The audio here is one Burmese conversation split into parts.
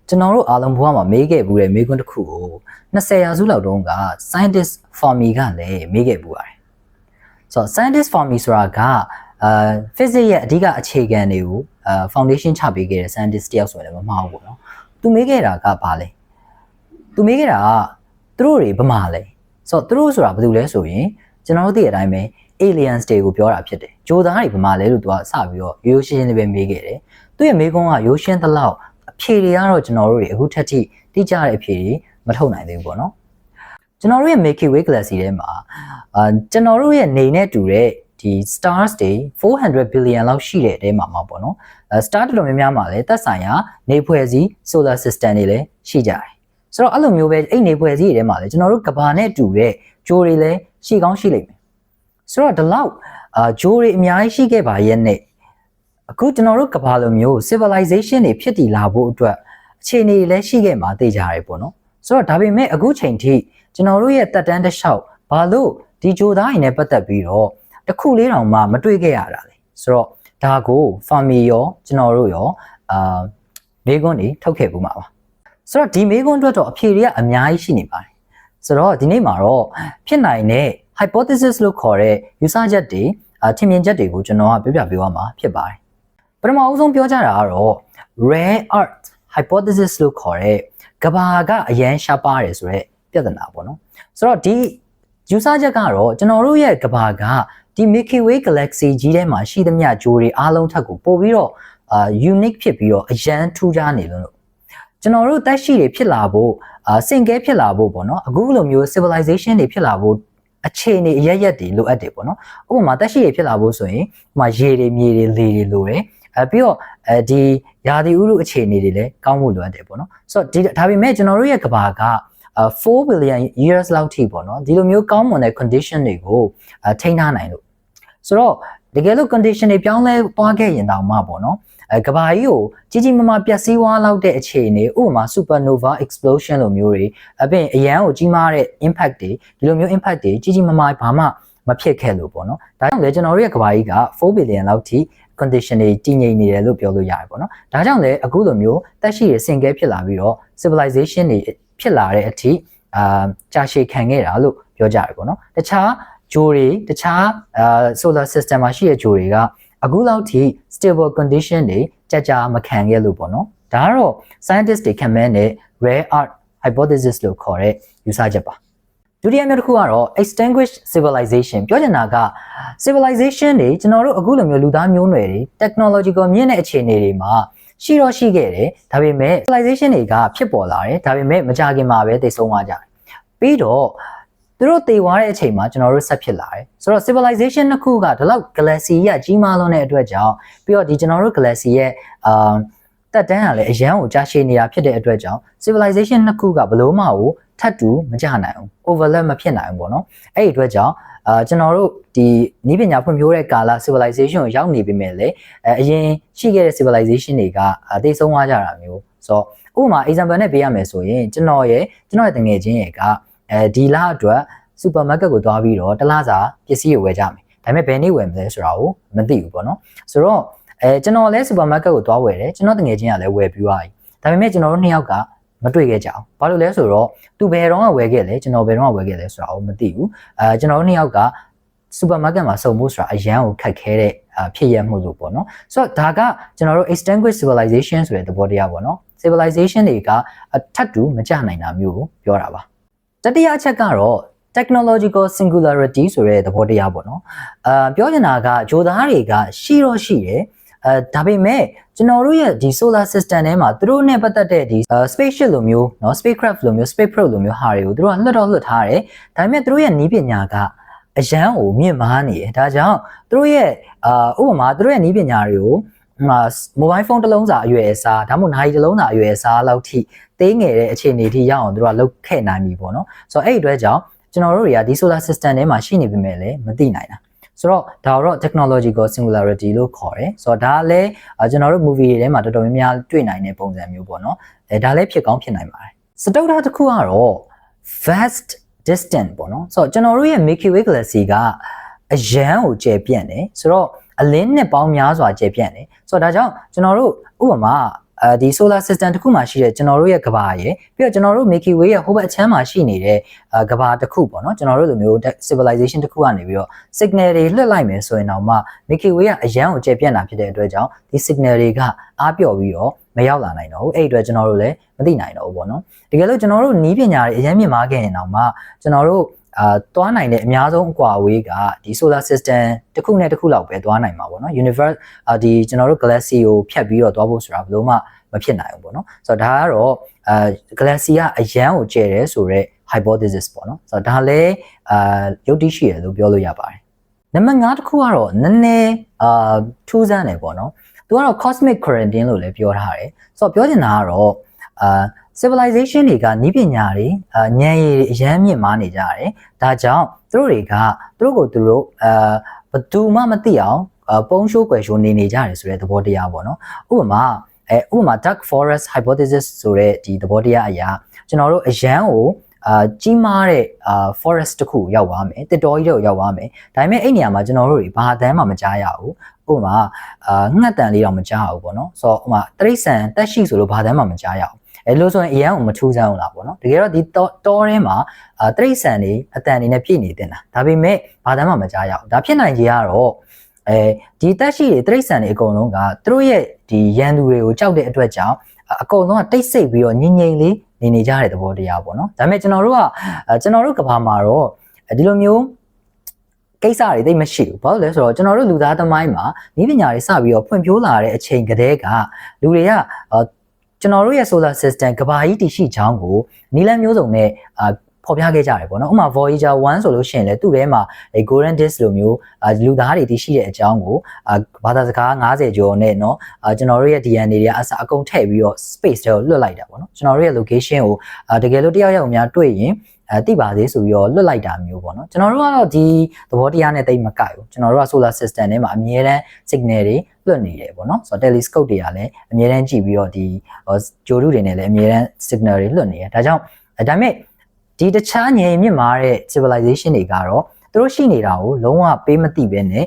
ကျွန်တော်တို့အားလုံးဘဝမှာမေးခဲ့ဘူးတဲ့မေးခွန်းတစ်ခုကို20ရာစုလောက်တုန်းက scientist Fermi ကလည်းမေးခဲ့ဘူးပါတယ်ဆိုတော့ scientist Fermi ဆိုတာကphysics ရဲ့အဓိကအခြေခံတွေကိုfoundation ချပေးခဲ့တဲ့ scientist တယောက်ဆိုရင်လည်းမမှားဘူးပေါ့နော်သူမေးခဲ့တာကဘာလဲသူမေးခဲ့တာကသူတို့တွေဘာမှလဲဆိုတော့သူတို့ဆိုတာဘာလို့လဲဆိုရင်ကျွန်တော်တို့သိတဲ့အတိုင်းပဲ aliens တွေကိုပြောတာဖြစ်တယ်ဂျိုသားတွေဘာမှလဲလို့သူကစပြီးတော့ရိုးရှင်းလေးပဲမေးခဲ့တယ်သူရဲ့မေးခွန်းကရိုးရှင်းသလောက်အဖြေတွေကတော့ကျွန်တော်တို့တွေအခုထက်ထိတိကျတဲ့အဖြေတွေမထုတ်နိုင်သေးဘူးပေါ့နော်ကျွန်တော်တို့ရဲ့ Milky Way Galaxy ထဲမှာကျွန်တော်တို့ရဲ့နေနဲ့တူတဲ့ဒီ stars တွေ400 billion လောက်ရှိတဲ့အထဲမှာပေါ့နော်star တော်တော်များများမှာလည်းသက်ဆိုင်ရာနေဖွဲ့စည်း solar system တွေလည်းရှိကြတယ်ဆိုတော့အဲ့လိုမျိုးပဲအဲ့နေဖွဲ့စည်းတွေထဲမှာလည်းကျွန်တော်တို့ကဘာနဲ့တူတဲ့ဂျိုတွေလည်းရှိကောင်းရှိလိမ့်မယ်ဆိုတော့ဒီလောက်ဂျိုတွေအများကြီးရှိခဲ့ပါရဲ့နဲ့အခုကျွန်တော်တို့ကဘာလိုမျိုး civilization တွေဖြစ်တည်လာဖို့အတွက်အခြေအနေတွေလည်းရှိခဲ့မှာသိကြရတယ်ပေါ့နော်ဆိုတော့ဒါပေမဲ့အခုချိန်ထိကျွန်တော်တို့ရဲ့တက်တန်းတစ်လျှောက်ဘာလို့ဒီဂျိုသားတွေနဲ့ပတ်သက်ပြီးတော့တစ်ခုလေးတောင်မှမတွေ့ခဲ့ရတာလေဆိုတော့ဒါကို Fermi ရောကျွန်တော်တို့ရောမေးခွန်းတွေထုတ်ခဲ့ပူမှာပါဆိုတော့ဒီမေးခွန်းအတွက်တော့အဖြေတွေကအများကြီးရှိနေပါတယ်ဆိုတော့ဒီနေ့မှာတော့ဖြစ်နိုင်တဲ့ hypothesis လို့ခေါ်တဲ့ယူဆချက်တွေထင်မြင်ချက်တွေကိုကျွန်တော်ကပြောပြပေးသွားမှာဖြစ်ပါတယ်ပထမအဆုံးပြောကြတာကတော့ rare earth hypothesis လို့ခေါ်တဲ့ကဘာကအရန်ရှားပါတယ်ဆိုတဲ့ပြဿနာပေါ့နော်ဆိုတော့ဒီယူဆချက်ကတော့ကျွန်တော်တို့ရဲ့ကဘာကဒီ Milky Way Galaxy ကြီးထဲမှာရှိသမျှဂျိုတွေအားလုံးထက်ကိုပို့ပြီးတော့unique ဖြစ်ပြီးတော့အရန်ထူးခြားနေလို့ကျွန်တော်တို့တက်ရှိတွေဖြစ်လာဖို့စင်ကဲဖြစ်လာဖို့ပေါ့နော်အခုလိုမျိုး civilization တွေဖြစ်လာဖို့အခြေအနေအရရက်တွေလိုအပ်တယ်ပေါ့နော်ဥပမာတက်ရှိတွေဖြစ်လာဖို့ဆိုရင်ဥပမာရေတွေမြေတွေလေတွေလိုတယ်ပြီးတော့ဒီရာသီဥတုအခြေအနေတွေလည်းကောင်းဖို့လိုအပ်တယ်ပေါ့နော်ဆိုတော့ဒါပေမဲ့ကျွန်တော်တို့ရဲ့ကဘာက4 billion years လောက်ထိပေါ့နော်ဒီလိုမျိုးကောင်းမွန်တဲ့ condition တွေကိုထိန်းထားနိုင်လို့ဆိုတော့တကယ်လို့ condition တွေပြောင်းလဲသွားခဲ့ရင်တောင်မှပေါ့နော်ကဘာကြီးကိုကြီးကြီးမားမားပျက်စီးသွားလောက်တဲ့အခြေအနေဥပမာ supernova explosion လိုမျိုးတွေအပြင်အရန်ကိုကြီးမားတဲ့ impact တွေဒီလိုမျိုး impact တွေကြီးကြီးမားမားဘာမှမဖြစ်ခဲ့လို့ပေါ့နော်ဒါကြောင့်လည်းကျွန်တော်တို့ရဲ့ကဘာကြီးက4 billion လောက်ထိ condition တွေတည်ငြိမ်နေတယ်လို့ပြောလို့ရတယ်ပေါ့နော်ဒါကြောင့်လည်းအခုလိုမျိုးတက်ရှိရဲ့စင်ကဲဖြစ်လာပြီးတော့ civilization တွေဖြစ်လာတဲ့အထိကြာရှည်ခံခဲ့တာလို့ပြောကြတယ်ပေါ့နော်တခြားဂျိုတွေတခြားsolar system မှာရှိတဲ့ဂျိုတွေကအခုလောက်ထိ stable condition တွေကြာမခံခဲ့လို့ပေါ့နော်ဒါကတော့ scientist တွေခံမှန်းတဲ့ rare earth hypothesis လို့ခေါ်တဲ့ယူဆချက်ပါဒုတိယမျိုးတစ်ခုကတော့ extinguished civilization ပြောချင်တာက civilization တွေကျွန်တော်တို့အခုလိုမျိုးလူသားမျိုးနွယ်တွေ technological မြင့်တဲ့အခြေအနေတွေမှာရှိတော့ရှိခဲ့တယ်ဒါပေမဲ့ civilization တွေကဖြစ်ပေါ်လာတယ်ဒါပေမဲ့မကြခင်မှာပဲသိဆုံးသွားကြတယ်ပြီးတော့သူတို့တည်သွားတဲ့အချိန်မှာကျွန်တော်တို့ဆက်ဖြစ်လာတယ်ဆိုတော့ civilization နှစ်ခုကဒီလောက် galaxy ကြီးကြီးမားလွန်းတဲ့အတွက်ကြောင့်ပြီးတော့ဒီကျွန်တော်တို့ galaxy ရဲ့တက်တန်းကလည်းအရန်ကိုကြာရှည်နေတာဖြစ်တဲ့အတွက်ကြောင့် civilization နှစ်ခုကဘလို့မှကိုထပ်တူမကြနိုင်ဘူး overlap မဖြစ်နိုင်ဘူးပေါ့နော်အဲ့ဒီအတွက်ကြောင့်ကျွန်တော်တို့ဒီနည်းပညာဖွံ့ဖြိုးတဲ့ကာလ civilization ကိုရောက်နေပြီမဲ့လေအရင်ရှိခဲ့တဲ့ civilization တွေကသိဆုံးသွားကြတာမျိုးဆိုတော့ဥပမာ example နဲ့ပေးရမယ်ဆိုရင်ကျွန်တော်ရဲ့တငယ်ချင်းရဲ့ကဒီလအတွက် supermarket ကိုသွားပြီးတော့တလားစာပစ္စည်းတွေဝယ်ကြမယ်ဒါပေမဲ့ဘယ်နေ့ဝယ်မလဲဆိုတာကိုမသိဘူးပေါ့နော်ဆိုတော့ကျွန်တော်လည်း supermarket ကိုသွားဝယ်တယ်ကျွန်တော်တငယ်ချင်းကလည်းဝယ်ပြီးသွားပြီဒါပေမဲ့ကျွန်တော်တို့နှစ်ယောက်ကမတွေ့ခဲ့ကြအောင်ဘာလို့လဲဆိုတော့သူဘယ်တော့မှဝယ်ခဲ့လဲကျွန်တော်ဘယ်တော့မှဝယ်ခဲ့လဲဆိုတာကိုမသိဘူးကျွန်တော်တို့နှစ်ယောက်က supermarket မှာစုံဖို့ဆိုတာအရန်ကိုခက်ခဲတဲ့ဖြစ်ရမှုလို့ပေါ့နော်ဆိုတော့ဒါကကျွန်တော်တို့ extinguished civilization ဆိုတဲ့သဘောတရားပေါ့နော် civilization တွေကထပ်တူမကြနိုင်တာမျိုးကိုပြောတာပါတတိယအချက်ကတော့ technological singularity ဆိုတဲ့သဘောတရားပေါ့နော်ပြောချင်တာကဂျိုသားတွေကရှိတော့ရှိတယ်ဒါပေမဲ့ကျွန်တော်တို့ရဲ့ဒီ solar system ထဲမှာသူတို့နဲ့ပတ်သက်တဲ့ဒီ spaceship လိုမျိုးเนาะ spacecraft လိုမျိုး space probe လိုမျိုးဟာတွေကိုသူတို့ကလွှတ်ထားတယ်ဒါပေမဲ့သူတို့ရဲ့နည်းပညာကအရန်ကိုမြင့်မားနေတယ်ဒါကြောင့်သူတို့ရဲ့ဥပမာသူတို့ရဲ့နည်းပညာတွေကိုmobile phone တစ်လုံးစာအရွယ်အစားဒါမှမဟုတ်နိုင်တစ်လုံးစာအရွယ်အစားလောက်ထိသေးငယ်တဲ့အခြေအနေထိရောက်အောင်သူတို့ကလုပ်ခဲ့နိုင်ပြီပေါ့နော်ဆိုတော့အဲ့ဒီအတွက်ကြောင့်ကျွန်တော်တို့တွေကဒီ solar system ထဲမှာရှိနေပြီမဲ့လည်းမသိနိုင်တာဆိုတော့ဒါတော့ technological singularity လို့ခေါ်တယ်ဆိုတော့ဒါလည်းကျွန်တော်တို့ movie တွေထဲမှာတော်တော်များများတွေ့နိုင်တဲ့ပုံစံမျိုးပေါ့နော်ဒါလည်းဖြစ်ကောင်းဖြစ်နိုင်ပါတယ်စတုတ္ထတစ်ခုကတော့ vast distance ပေါ့နော်ဆိုတော့ကျွန်တော်တို့ရဲ့ Milky Way Galaxy ကအရန်ကိုကျယ်ပြန့်တယ်ဆိုတော့အလင်းနဲ့ပေါင်းများစွာကျယ်ပြန့်တယ်ဆိုတော့ဒါကြောင့်ကျွန်တော်တို့ဥပမာ ဒီ solar system တစ်ခုမှာရှိတဲ့ကျွန်တော်တို့ရဲ့ကဘာရယ်ပြီးတော့ကျွန်တော်တို့ Milky Way ရဲ့ဟိုဘက်အချမ်းမှာရှိနေတဲ့ကဘာတစ်ခုပေါ့နော်ကျွန်တော်တို့လိုမျိုး civilization တစ်ခုကနေပြီးတော့ signal တွေလွှတ်လိုက်မယ်ဆိုရင်တော့မှ Milky Way ကအရန်ကိုကျယ်ပြန့်တာဖြစ်တဲ့အတွက်ကြောင့်ဒီ signal တွေကအားပြော့ပြီးတော့မရောက်လာနိုင်တော့ဘူးအဲ့အတွက်ကျွန်တော်တို့လည်းမသိနိုင်တော့ဘူးပေါ့နော်တကယ်လို့ကျွန်တော်တို့နီးပညာတွေအရန်မြင့်မားခဲ့ရင်တော့မှကျွန်တော်တို့သွားနိုင်တဲ့အများဆုံးအကွာအဝေးကဒီ solar system တစ်ခုနဲ့တစ်ခုလောက်ပဲသွားနိုင်မှာပေါ့နော် universe ဒီကျွန်တော်တို့ galaxy ကိုဖြတ်ပြီးတော့သွားဖို့ဆိုတာဘယ်လိုမှမဖြစ်နိုင်ဘူးပေါ့နော်ဆိုတော့ဒါကတော့galaxy ကအရန်ကိုကျယ်တယ်ဆိုတော့ hypothesis ပေါ့နော်ဆိုတော့ဒါလည်းယုတ်တိရှိတယ်လို့ပြောလို့ရပါတယ်နံပါတ်5တစ်ခုကတော့နည်းနည်းထူးဆန်းတယ်ပေါ့နော်သူကတော့ cosmic quarantine လို့လည်းပြောထားတယ်ဆိုတော့ပြောချင်တာကတော့civilization တွေကနီးပညာတွေဉာဏ်ရည်အရန်မြင့်မားနေကြတယ်ဒါကြောင့်သူတို့တွေကသူတို့ကိုသူတို့ဘယ်သူမှမသိအောင်ပုံရှိုးကွယ်ရှိုးနေကြတယ်ဆိုတဲ့သဘောတရားပေါ့နော်ဥပမာ dark forest hypothesis ဆိုတဲ့ဒီသဘောတရားအရာကျွန်တော်တို့အရန်ကိုကြီးမားတဲ့forest တစ်ခုရောက်သွားမယ်တစ်တော်ကြီးတော့ရောက်သွားမယ်ဒါပေမဲ့အဲ့နေရာမှာကျွန်တော်တို့တွေဘာအတန်းမှမကြားရဘူးဥပမာငှက်တန်လေးတော့မကြားဘူးပေါ့နော်ဆိုတော့ဥပမာတရိษံတက်ရှိဆိုလို့ဘာအတန်းမှမကြားရဘူးအဲ့လိုဆိုရင်အရန်ကိုမထူးဆန်းဘူးလားပေါ့နော်တကယ်တော့ဒီတောထဲမှာတရိษံတွေအတန်တွေနဲ့ပြည့်နေတင်တာဒါပေမဲ့ဘာတန်းမှမကြားရဘူးဒါဖြစ်နိုင်ကြီးကတော့ဒီတက်ရှိတွေတရိษံတွေအကုန်လုံးကသူတို့ရဲ့ဒီရန်သူတွေကိုကြောက်တဲ့အတွက်ကြောင့်အကုန်လုံးကတိတ်ဆိတ်ပြီးတော့ငြိမ်ငြိမ်လေးနေကြတဲ့သဘောတရားပေါ့နော်ဒါပေမဲ့ကျွန်တော်တို့ကဘာမှာတော့ဒီလိုမျိုးကိစ္စတွေသိမရှိဘူးဘာလို့လဲဆိုတော့ကျွန်တော်တို့လူသားသမိုင်းမှာနည်းပညာတွေစပြီးတော့ဖွံ့ဖြိုးလာတဲ့အချိန်ကတည်းကလူတွေကကျွန်တော်တို့ရဲ့ solar system ကဘာကြီးတည်ရှိချောင်းကိုနီလန်းမျိုးစုံနဲ့ဖော်ပြခဲ့ကြတယ်ပေါ့နော်ဥပမာ Voyager 1ဆိုလို့ရှိရင်လည်းသူ့ထဲမှာ Golden Disk လိုမျိုးလူသားတွေတည်ရှိတဲ့အကြောင်းကိုဘာသာစကား90ကျော်နဲ့เนาะကျွန်တော်တို့ရဲ့ DNA တွေအကုန်ထည့်ပြီးတော့ space တွေကိုလွတ်လိုက်တာပေါ့နော်ကျွန်တော်တို့ရဲ့ location ကိုတကယ်လို့တယောက်များတွေ့ရင်သိပါသေးဆိုပြီးတော့လွတ်လိုက်တာမျိုးပေါ့နော်ကျွန်တော်တို့ကတော့ဒီသဘောတရားနဲ့တိတ်မကိုက်ဘူးကျွန်တော်တို့က solar system ထဲမှာအမြဲတမ်း signal တွေလွတ်နေတယ်ပေါ့နော်ဆိုတော့ telescope တွေကလည်းအမြဲတမ်းကြည့်ပြီးတော့ဒီဂျိုတုတွေနဲ့လည်းအမြဲတမ်း signal တွေလွတ်နေတယ်ဒါကြောင့်ဒါပေမဲ့ဒီတခြားငြိမ်မြင့်မားတဲ့ civilization တွေကတော့သူတို့ရှိနေတာကိုလုံးဝပေးမသိပဲနဲ့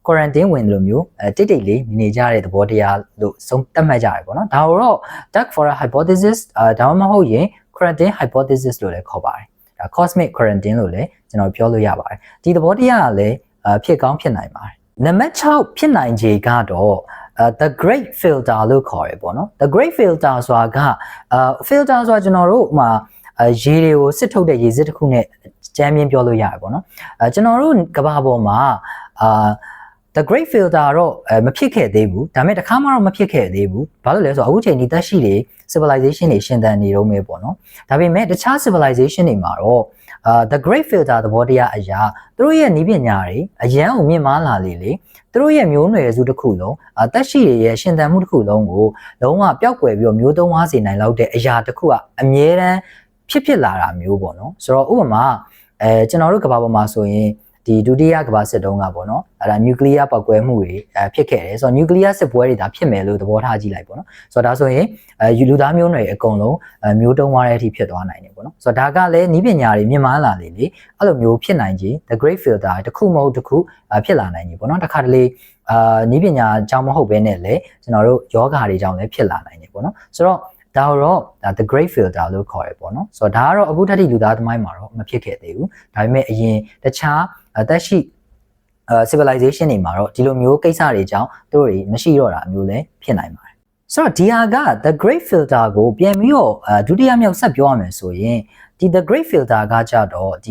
quarantine ဝင်လို့မျိုးတိတ်တိတ်လေးနေကြတဲ့သဘောတရားလို့ဆုံးသတ်မှတ်ကြတယ်ပေါ့နော်ဒါတော့ dark forest hypothesis ဒါမှမဟုတ်ရင် quarantine hypothesis လို့လည်းခေါ်ပါတယ်ဒါ cosmic quarantine လို့လည်းကျွန်တော်ပြောလို့ရပါတယ်ဒီသဘောတရားကလည်းဖြစ်ကောင်းဖြစ်နိုင်ပါတယ်နံပါတ်6ဖြစ်နိုင်ခြေကတော့ the great filter လို့ခေါ်ရပေါ့နော် the great filter ဆိုတာကfilter ဆိုတာကျွန်တော်တို့ရေတွေကိုစစ်ထုတ်တဲ့ရေစစ်တစ်ခုနဲ့ကြမ်းပြင်းပြောလို့ရတယ်ပေါ့နော်ကျွန်တော်တို့ကမ္ဘာပေါ်မှာthe great filter တော့မဖြစ်ခဲ့သေးဘူးဒါပေမဲ့တစ်ခါမှတော့မဖြစ်ခဲ့သေးဘူးဘာလို့လဲဆိုတော့အခုချိန်ဒီသက်ရှိတွေ civilization တွေရှင်သန်နေတော့မယ်ပေါ့နော်ဒါပေမဲ့တခြား civilization တွေမှာတော့the great filter သဘောတရားအရာသူတို့ရဲ့နည်းပညာတွေအရန်ကိုမြင့်မားလာလေသူတို့ရဲ့မျိုးနွယ်စုတစ်ခုလုံးသက်ရှိတွေရဲ့ရှင်သန်မှုတစ်ခုလုံးကိုလုံးဝပျောက်ကွယ်ပြီးတော့မျိုးသုံးဝါးစေနိုင်လောက်တဲ့အရာတစ်ခုကအမြဲတမ်းဖြစ်လာတာမျိုးပေါ့နော်ဆိုတော့ဥပမာကျွန်တော်တို့ကမ္ဘာပေါ်မှာဆိုရင်ဒီဒုတိယကမ္ဘာစစ်တုန်းကပေါ့နော်အဲ့ဒါနျူကလ িয়ার ပောက်ကွဲမှုတွေဖြစ်ခဲ့တယ်ဆိုတော့နျူကလ িয়ার စစ်ပွဲတွေဒါဖြစ်မယ်လို့သဘောထားကြည့်လိုက်ပေါ့နော်ဆိုတော့ဒါဆိုရင်လူသားမျိုးနွယ်အကုန်လုံးမျိုးတုံးသွားတဲ့အထိဖြစ်သွားနိုင်တယ်ပေါ့နော်ဆိုတော့ဒါကလည်းနည်းပညာတွေမြင့်မားလာလေအဲ့လိုမျိုးဖြစ်နိုင်ခြင်း the great filter တစ်ခုမဟုတ်တစ်ခုဖြစ်လာနိုင်ပြီပေါ့နော်တစ်ခါတလေနည်းပညာအကြောင်းမဟုတ်ဘဲနဲ့လည်းကျွန်တော်တို့ယောဂါတွေအကြောင်းလည်းဖြစ်လာနိုင်တယ်ပေါ့နော်ဆိုတော့ဒါတော့ the great filter လို့ခေါ်ရပေါ့နော်ဆိုတော့ဒါကတော့အခုထက်ထိလူသားသမိုင်းမှာတော့မဖြစ်ခဲ့သေးဘူးဒါပေမဲ့အရင်တခြားသက်ရှိcivilization တွေမှာတော့ဒီလိုမျိုးကိစ္စတွေကြောင့်သူတို့တွေမရှိတော့တာမျိုးလည်းဖြစ်နိုင်ပါတယ်ဆိုတော့ဒီဟာက the great filter ကိုပြန်ပြီးတော့ဒုတိယမြောက်ဆက်ပြောရမယ်ဆိုရင်ဒီ the great filter ကကြတော့ဒ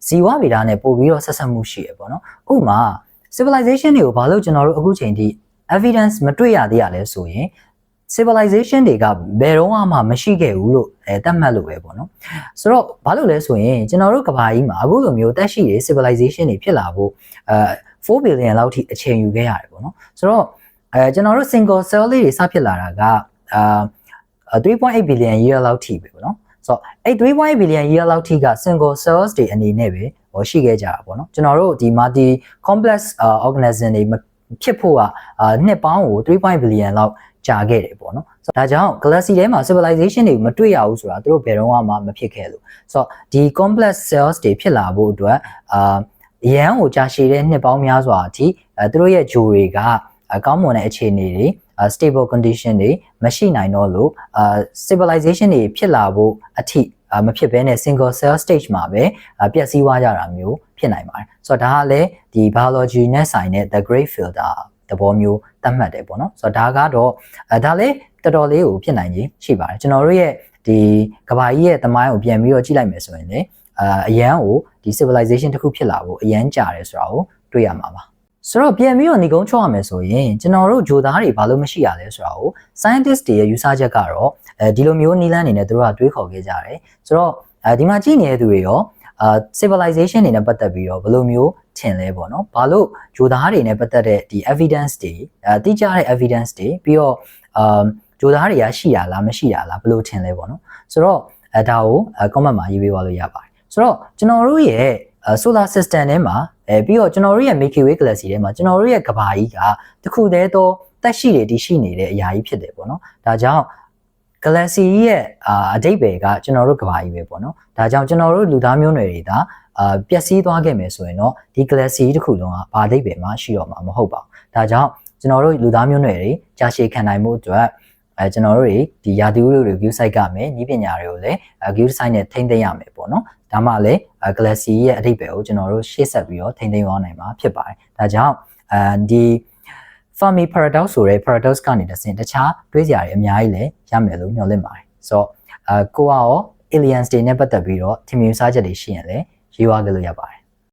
ီဇီဝဗေဒနဲ့ပို့ပြီးတော့ဆက်ဆက်မှုရှိရပေါ့နော်ဥပမာ civilization တွေကိုဘာလို့ကျွန်တော်တို့အခုချိန်ထိ evidence မတွေ့ရသေးရလဲဆိုရင်civilization တွေကဘယ်တော့မှမရှိခဲ့ဘူးလို့သတ်မှတ်လို့ပဲပေါ့နော်ဆိုတော့ဘာလို့လဲဆိုရင်ကျွန်တော်တို့ကဘာကြီးမှာအခုလိုမျိုးတက်ရှိတဲ့ civilization တွေဖြစ်လာဖို့4 billion လောက်ထိအချိန်ယူခဲ့ရတယ်ပေါ့နော်ဆိုတော့ကျွန်တော်တို့ single cell လေးတွေစဖြစ်လာတာက3.8 billion year လောက်ထိပဲပေါ့နော်ဆိုတော့အဲ့ 3.8 billion year လောက်ထိက single cells တွေအနေနဲ့ပဲရှိခဲ့ကြတာပေါ့နော်ကျွန်တော်တို့ဒီ multi complex organism တွေဖြစ်ဖို့ကနှစ်ပေါင်းကို3.8 billion လောက်ကြာခဲ့တယ်ပေါ့နော်ဆိုတော့ဒါကြောင့် galaxy ထဲမှာ civilization တွေမတွေ့ရဘူးဆိုတာသူတို့ဘယ်တော့မှမဖြစ်ခဲ့လို့ဆိုတော့ဒီ complex cells တွေဖြစ်လာဖို့အတွက်ရန်ကိုကြာရှည်တဲ့နှစ်ပေါင်းများစွာအထိသူတို့ရဲ့ဂျိုတွေကကောင်းမွန်တဲ့အခြေအနေတွေ stable condition တွေမရှိနိုင်တော့လို့civilization တွေဖြစ်လာဖို့အထိမဖြစ်ဘဲနဲ့ single cell stage မှာပဲပျက်စီးသွားကြတာမျိုးဖြစ်နိုင်ပါတယ်ဆိုတော့ဒါကလည်းဒီ biology နဲ့ဆိုင်တဲ့ the great filter သဘောမျိုးသတ်မှတ်တယ်ပေါ့နော်ဆိုတော့ဒါကတော့ဒါလည်းတော်တော်လေးကိုဖြစ်နိုင်ခြင်းရှိပါတယ်ကျွန်တော်တို့ရဲ့ဒီကမ္ဘာကြီးရဲ့သမိုင်းကိုပြန်ပြီးတော့ကြည့်လိုက်မယ်ဆိုရင်လေအရန်ကိုဒီ civilization တစ်ခုဖြစ်လာဖို့အရန်ကြာတယ်ဆိုတာကိုတွေ့ရမှာပါဆိုတော့ပြန်ပြီးတော့ညီကုန်းချောရမယ်ဆိုရင်ကျွန်တော်တို့ဂျိုသားတွေဘာလို့မရှိရလဲဆိုတာကို scientist တွေရဲ့ယူဆချက်ကတော့ဒီလိုမျိုးနီးလန်းနေနဲ့သူတို့ကတွေးခေါ်ခဲ့ကြတယ်ဆိုတော့ဒီမှာကြည့်နေတဲ့သူတွေရောcivilization တွေနဲ့ပတ်သက်ပြီးတော့ဘယ်လိုမျိုးထင်လဲပေါ့နော်ဘာလို့ဂျိုသားတွေနဲ့ပတ်သက်တဲ့ဒီ evidence တွေတိကျတဲ့ evidence တွေပြီးတော့ဂျိုသားတွေကရှိရလားမရှိရလားဘယ်လိုထင်လဲပေါ့နော်ဆိုတော့ဒါကို comment မှာရေးပေးသွားလို့ရပါတယ်ဆိုတော့ကျွန်တော်တို့ရဲ့solar system ထဲမှာပြီးတော့ကျွန်တော်တို့ရဲ့ Milky Way galaxy ထဲမှာကျွန်တော်တို့ရဲ့ကမ္ဘာကြီးကတခုတည်းသောတက်ရှိတွေတည်ရှိနေတဲ့အရာကြီးဖြစ်တယ်ပေါ့နော်ဒါကြောင့် galaxy ရဲ့အဓိပ္ပာယ်ကကျွန်တော်တို့ကမ္ဘာကြီးပဲပေါ့နော်ဒါကြောင့်ကျွန်တော်တို့လူသားမျိုးနွယ်တွေဒါပျက်စီးသွားခဲ့မယ်ဆိုရင်တော့ဒီ galaxy တစ်ခုလုံးကဘာအဓိပ္ပာယ်မှရှိတော့မှာမဟုတ်ပါဘူးဒါကြောင့်ကျွန်တော်တို့လူသားမျိုးနွယ်တွေကြာရှည်ခံနိုင်မှုအတွက်ကျွန်တော်တို့တွေဒီရာသီဥတုတွေ view site ကမယ်ဤပညာတွေကိုလည်း view site နဲ့ထိန်းသိမ်းရမယ်ပေါ့နော်ဒါမှလည်း galaxy ရဲ့အဓိပ္ပာယ်ကိုကျွန်တော်တို့ရှေ့ဆက်ပြီးတော့ထိန်းသိမ်းသွားနိုင်မှာဖြစ်ပါတယ်ဒါကြောင့်ဒီ Fermi paradox ဆိုတဲ့ paradox ကနေတဆင့်တခြားတွေးစရာတွေအများကြီးလည်းရမယ်လို့ညွှန်လင့်ပါတယ်ဆိုတော့ကိုကရော aliens တွေနဲ့ပတ်သက်ပြီးတော့ထင်မြင်စားချက်တွေရှိရင်လည်းရေးသွားကြလို့ရပါတယ်